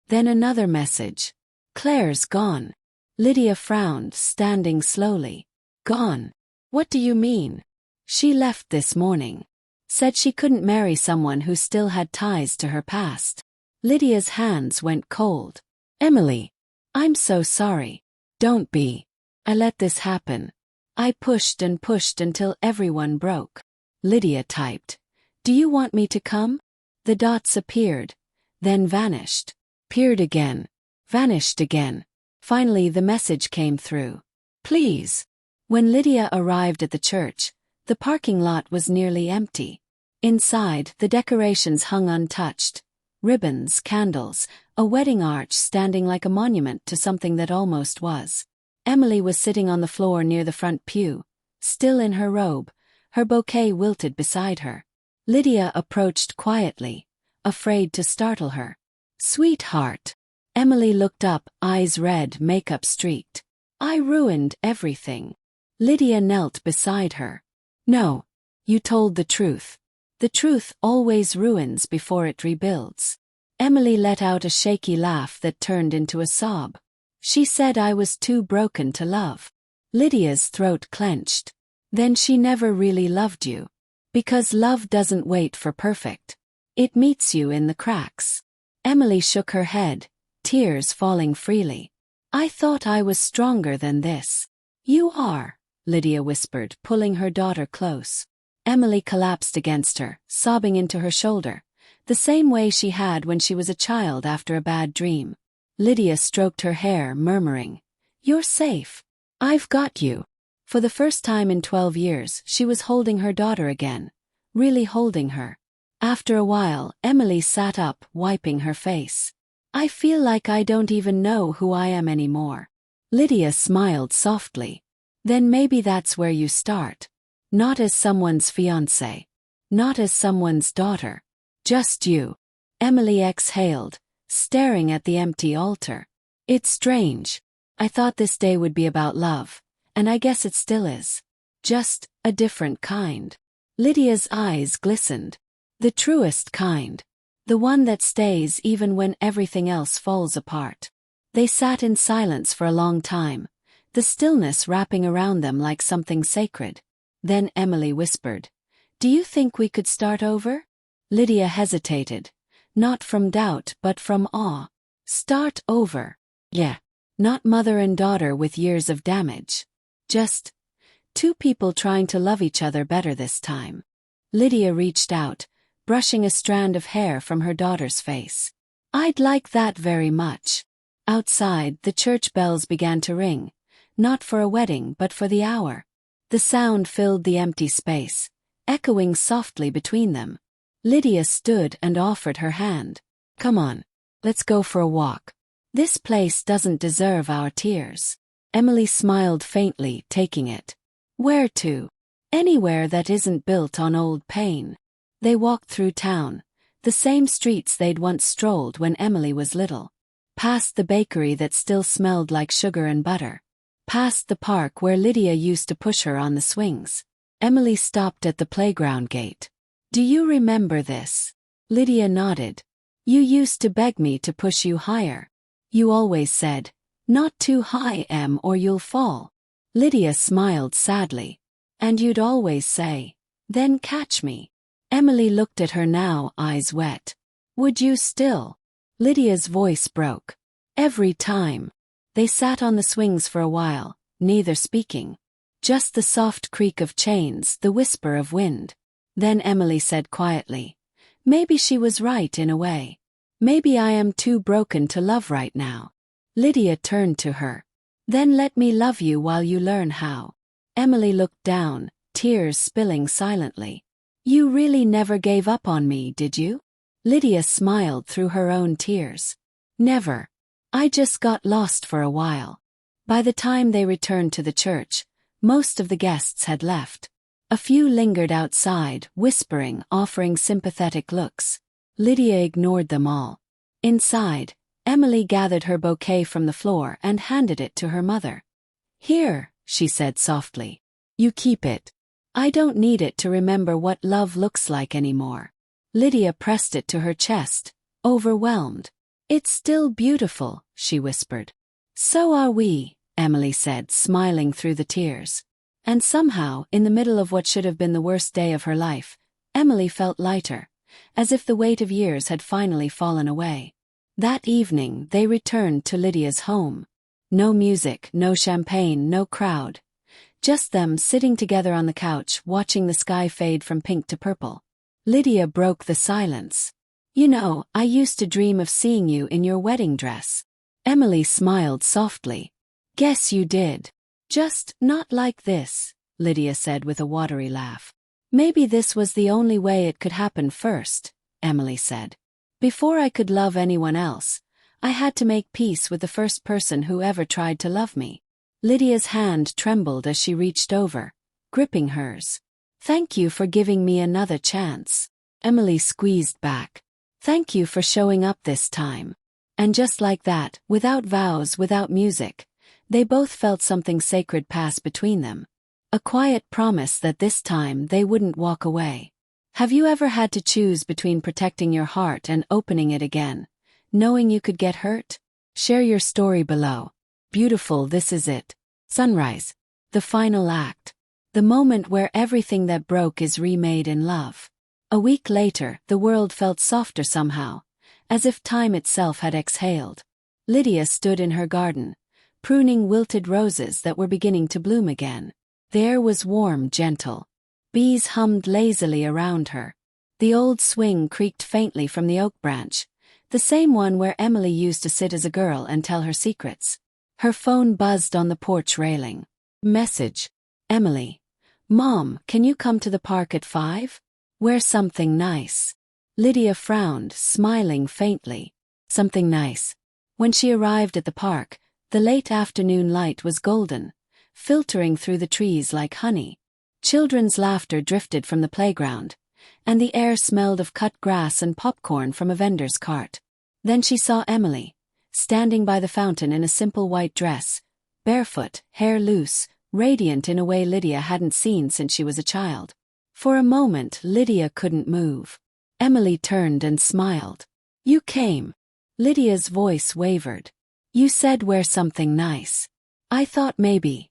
Then another message. Claire's gone. Lydia frowned, standing slowly. Gone? What do you mean? She left this morning. Said she couldn't marry someone who still had ties to her past. Lydia's hands went cold. Emily. I'm so sorry. Don't be. I let this happen. I pushed and pushed until everyone broke. Lydia typed. Do you want me to come? The dots appeared, then vanished. Appeared again. Vanished again. Finally the message came through. Please. When Lydia arrived at the church, the parking lot was nearly empty. Inside, the decorations hung untouched. Ribbons, candles, a wedding arch standing like a monument to something that almost was. Emily was sitting on the floor near the front pew, still in her robe, her bouquet wilted beside her. Lydia approached quietly, afraid to startle her. Sweetheart. Emily looked up, eyes red, makeup streaked. I ruined everything. Lydia knelt beside her. No. You told the truth. The truth always ruins before it rebuilds. Emily let out a shaky laugh that turned into a sob. She said I was too broken to love. Lydia's throat clenched. Then she never really loved you. Because love doesn't wait for perfect. It meets you in the cracks. Emily shook her head, tears falling freely. I thought I was stronger than this. You are, Lydia whispered, pulling her daughter close. Emily collapsed against her, sobbing into her shoulder, the same way she had when she was a child after a bad dream. Lydia stroked her hair, murmuring, You're safe. I've got you. For the first time in 12 years, she was holding her daughter again, really holding her. After a while, Emily sat up, wiping her face. I feel like I don't even know who I am anymore. Lydia smiled softly. Then maybe that's where you start. Not as someone's fiancée. Not as someone's daughter. Just you. Emily exhaled, staring at the empty altar. It's strange. I thought this day would be about love, and I guess it still is. Just a different kind. Lydia's eyes glistened. The truest kind. The one that stays even when everything else falls apart. They sat in silence for a long time, the stillness wrapping around them like something sacred. Then Emily whispered, Do you think we could start over? Lydia hesitated, not from doubt but from awe. Start over. Yeah. Not mother and daughter with years of damage. Just two people trying to love each other better this time. Lydia reached out, brushing a strand of hair from her daughter's face. "I'd like that very much." Outside, the church bells began to ring, not for a wedding but for the hour. The sound filled the empty space, echoing softly between them. Lydia stood and offered her hand. "Come on, let's go for a walk. This place doesn't deserve our tears." Emily smiled faintly, taking it. "Where to?" "Anywhere that isn't built on old pain." They walked through town, the same streets they'd once strolled when Emily was little. Past the bakery that still smelled like sugar and butter. Past the park where Lydia used to push her on the swings. Emily stopped at the playground gate. "Do you remember this?" Lydia nodded. "You used to beg me to push you higher. You always said, 'Not too high, Em, or you'll fall.'" Lydia smiled sadly. "And you'd always say, 'Then catch me.'" Emily looked at her now, eyes wet. "Would you still?" Lydia's voice broke. "Every time." They sat on the swings for a while, neither speaking. Just the soft creak of chains, the whisper of wind. Then Emily said quietly, "Maybe she was right in a way. Maybe I am too broken to love right now." Lydia turned to her. "Then let me love you while you learn how." Emily looked down, tears spilling silently. "You really never gave up on me, did you?" Lydia smiled through her own tears. "Never. I just got lost for a while." By the time they returned to the church, most of the guests had left. A few lingered outside, whispering, offering sympathetic looks. Lydia ignored them all. Inside, Emily gathered her bouquet from the floor and handed it to her mother. "Here," she said softly. "You keep it. I don't need it to remember what love looks like anymore." Lydia pressed it to her chest, overwhelmed. "It's still beautiful," she whispered. "So are we," Emily said, smiling through the tears. And somehow, in the middle of what should have been the worst day of her life, Emily felt lighter, as if the weight of years had finally fallen away. That evening, they returned to Lydia's home. No music, no champagne, no crowd. Just them sitting together on the couch, watching the sky fade from pink to purple. Lydia broke the silence. "You know, I used to dream of seeing you in your wedding dress." Emily smiled softly. "Guess you did. Just not like this," Lydia said with a watery laugh. "Maybe this was the only way it could happen first," Emily said. "Before I could love anyone else, I had to make peace with the first person who ever tried to love me." Lydia's hand trembled as she reached over, gripping hers. "Thank you for giving me another chance." Emily squeezed back. "Thank you for showing up this time." And just like that, without vows, without music, they both felt something sacred pass between them. A quiet promise that this time they wouldn't walk away. Have you ever had to choose between protecting your heart and opening it again, knowing you could get hurt? Share your story below. Beautiful, this is it. Sunrise. The final act. The moment where everything that broke is remade in love. A week later, the world felt softer somehow, as if time itself had exhaled. Lydia stood in her garden, pruning wilted roses that were beginning to bloom again. The air was warm, gentle. Bees hummed lazily around her. The old swing creaked faintly from the oak branch, the same one where Emily used to sit as a girl and tell her secrets. Her phone buzzed on the porch railing. Message. Emily. "Mom, can you come to the park at 5? Wear something nice." Lydia frowned, smiling faintly. Something nice. When she arrived at the park, the late afternoon light was golden, filtering through the trees like honey. Children's laughter drifted from the playground, and the air smelled of cut grass and popcorn from a vendor's cart. Then she saw Emily, standing by the fountain in a simple white dress, barefoot, hair loose, radiant in a way Lydia hadn't seen since she was a child. For a moment, Lydia couldn't move. Emily turned and smiled. "You came." Lydia's voice wavered. "You said wear something nice. I thought maybe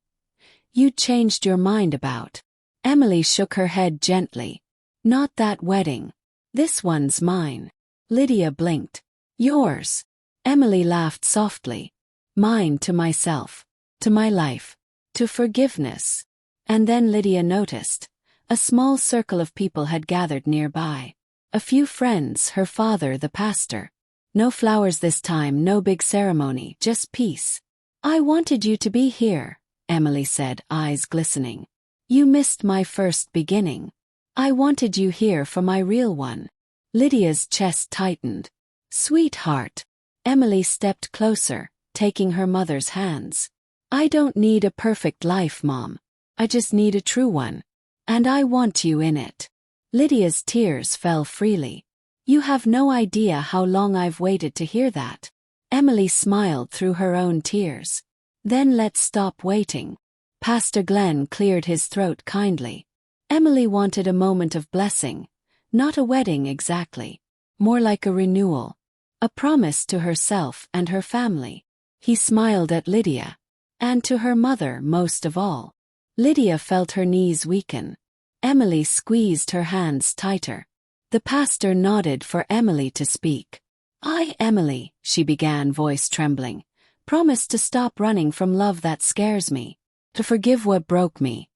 you'd changed your mind about." Emily shook her head gently. "Not that wedding. This one's mine." Lydia blinked. "Yours?" Emily laughed softly. "Mine to myself. To my life. To forgiveness." And then Lydia noticed. A small circle of people had gathered nearby. A few friends, her father, the pastor. No flowers this time, no big ceremony, just peace. I wanted you to be here, Emily said, eyes glistening. You missed my first beginning. I wanted you here for my real one. Lydia's chest tightened. Sweetheart. Emily stepped closer, taking her mother's hands. I don't need a perfect life, Mom. I just need a true one. And I want you in it. Lydia's tears fell freely. You have no idea how long I've waited to hear that. Emily smiled through her own tears. Then let's stop waiting. Pastor Glenn cleared his throat kindly. Emily wanted a moment of blessing. Not a wedding exactly. More like a renewal. A promise to herself and her family. He smiled at Lydia. And to her mother most of all. Lydia felt her knees weaken. Emily squeezed her hands tighter. The pastor nodded for Emily to speak. I, Emily, she began, voice trembling, promise to stop running from love that scares me, to forgive what broke me,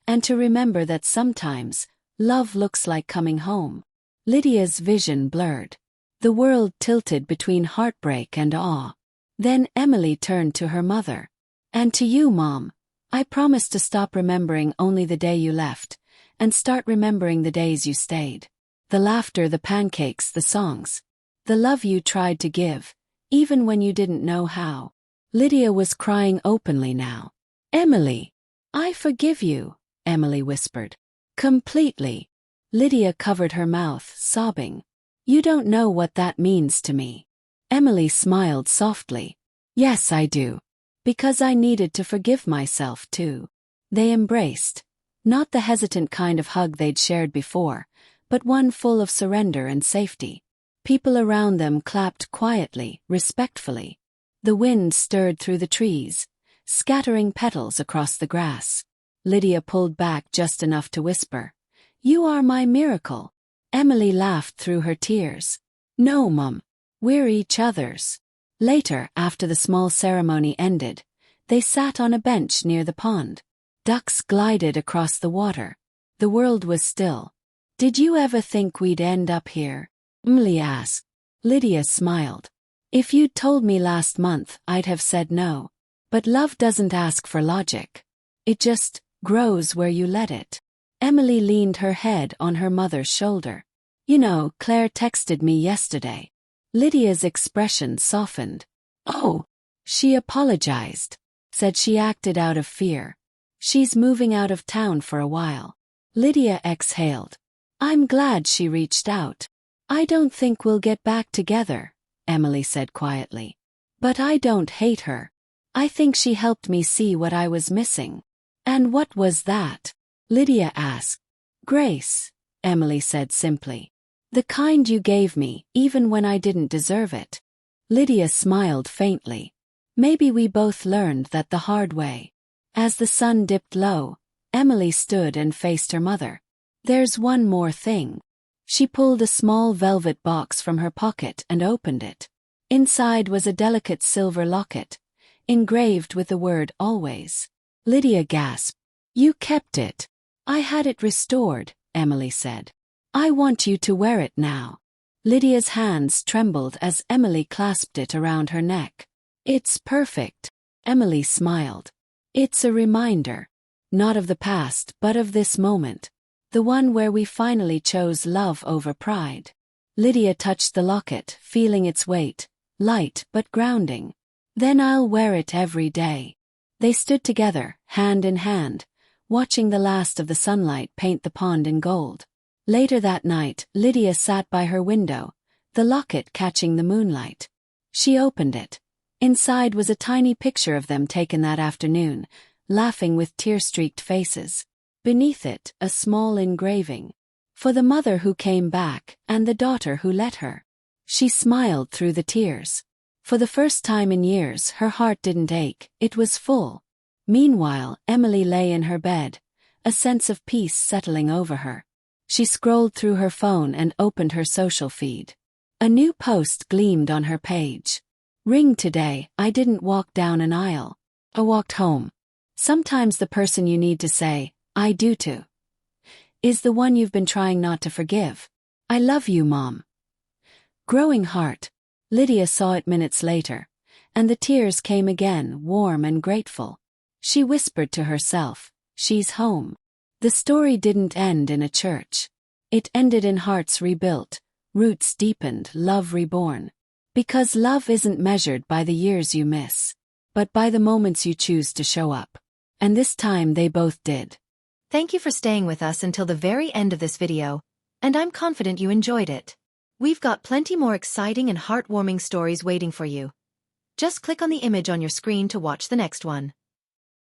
and to remember that sometimes, love looks like coming home. Lydia's vision blurred. The world tilted between heartbreak and awe. Then Emily turned to her mother. And to you, Mom, I promise to stop remembering only the day you left, and start remembering the days you stayed. The laughter, the pancakes, the songs. The love you tried to give, even when you didn't know how. Lydia was crying openly now. Emily, I forgive you, Emily whispered. Completely. Lydia covered her mouth, sobbing. You don't know what that means to me. Emily smiled softly. Yes, I do. Because I needed to forgive myself too. They embraced. Not the hesitant kind of hug they'd shared before, but one full of surrender and safety. People around them clapped quietly, respectfully. The wind stirred through the trees, scattering petals across the grass. Lydia pulled back just enough to whisper, You are my miracle. Emily laughed through her tears. No, Mum. We're each other's. Later, after the small ceremony ended, they sat on a bench near the pond. Ducks glided across the water. The world was still. Did you ever think we'd end up here? Emily asked. Lydia smiled. If you'd told me last month, I'd have said no. But love doesn't ask for logic. It just grows where you let it. Emily leaned her head on her mother's shoulder. You know, Claire texted me yesterday. Lydia's expression softened. Oh, she apologized. Said she acted out of fear. She's moving out of town for a while. Lydia exhaled. I'm glad she reached out. I don't think we'll get back together, Emily said quietly. But I don't hate her. I think she helped me see what I was missing. And what was that? Lydia asked. Grace, Emily said simply. The kind you gave me, even when I didn't deserve it. Lydia smiled faintly. Maybe we both learned that the hard way. As the sun dipped low, Emily stood and faced her mother. There's one more thing. She pulled a small velvet box from her pocket and opened it. Inside was a delicate silver locket, engraved with the word always. Lydia gasped. You kept it. I had it restored, Emily said. I want you to wear it now. Lydia's hands trembled as Emily clasped it around her neck. It's perfect. Emily smiled. It's a reminder. Not of the past, but of this moment. The one where we finally chose love over pride. Lydia touched the locket, feeling its weight, light but grounding. Then I'll wear it every day. They stood together, hand in hand, watching the last of the sunlight paint the pond in gold. Later that night, Lydia sat by her window, the locket catching the moonlight. She opened it. Inside was a tiny picture of them taken that afternoon, laughing with tear-streaked faces. Beneath it, a small engraving. For the mother who came back, and the daughter who let her. She smiled through the tears. For the first time in years, her heart didn't ache, it was full. Meanwhile, Emily lay in her bed, a sense of peace settling over her. She scrolled through her phone and opened her social feed. A new post gleamed on her page. Ring today, I didn't walk down an aisle. I walked home. Sometimes the person you need to say, I do to, is the one you've been trying not to forgive. I love you, Mom. Growing heart. Lydia saw it minutes later, and the tears came again, warm and grateful. She whispered to herself, she's home. The story didn't end in a church. It ended in hearts rebuilt, roots deepened, love reborn. Because love isn't measured by the years you miss, but by the moments you choose to show up. And this time they both did. Thank you for staying with us until the very end of this video, and I'm confident you enjoyed it. We've got plenty more exciting and heartwarming stories waiting for you. Just click on the image on your screen to watch the next one.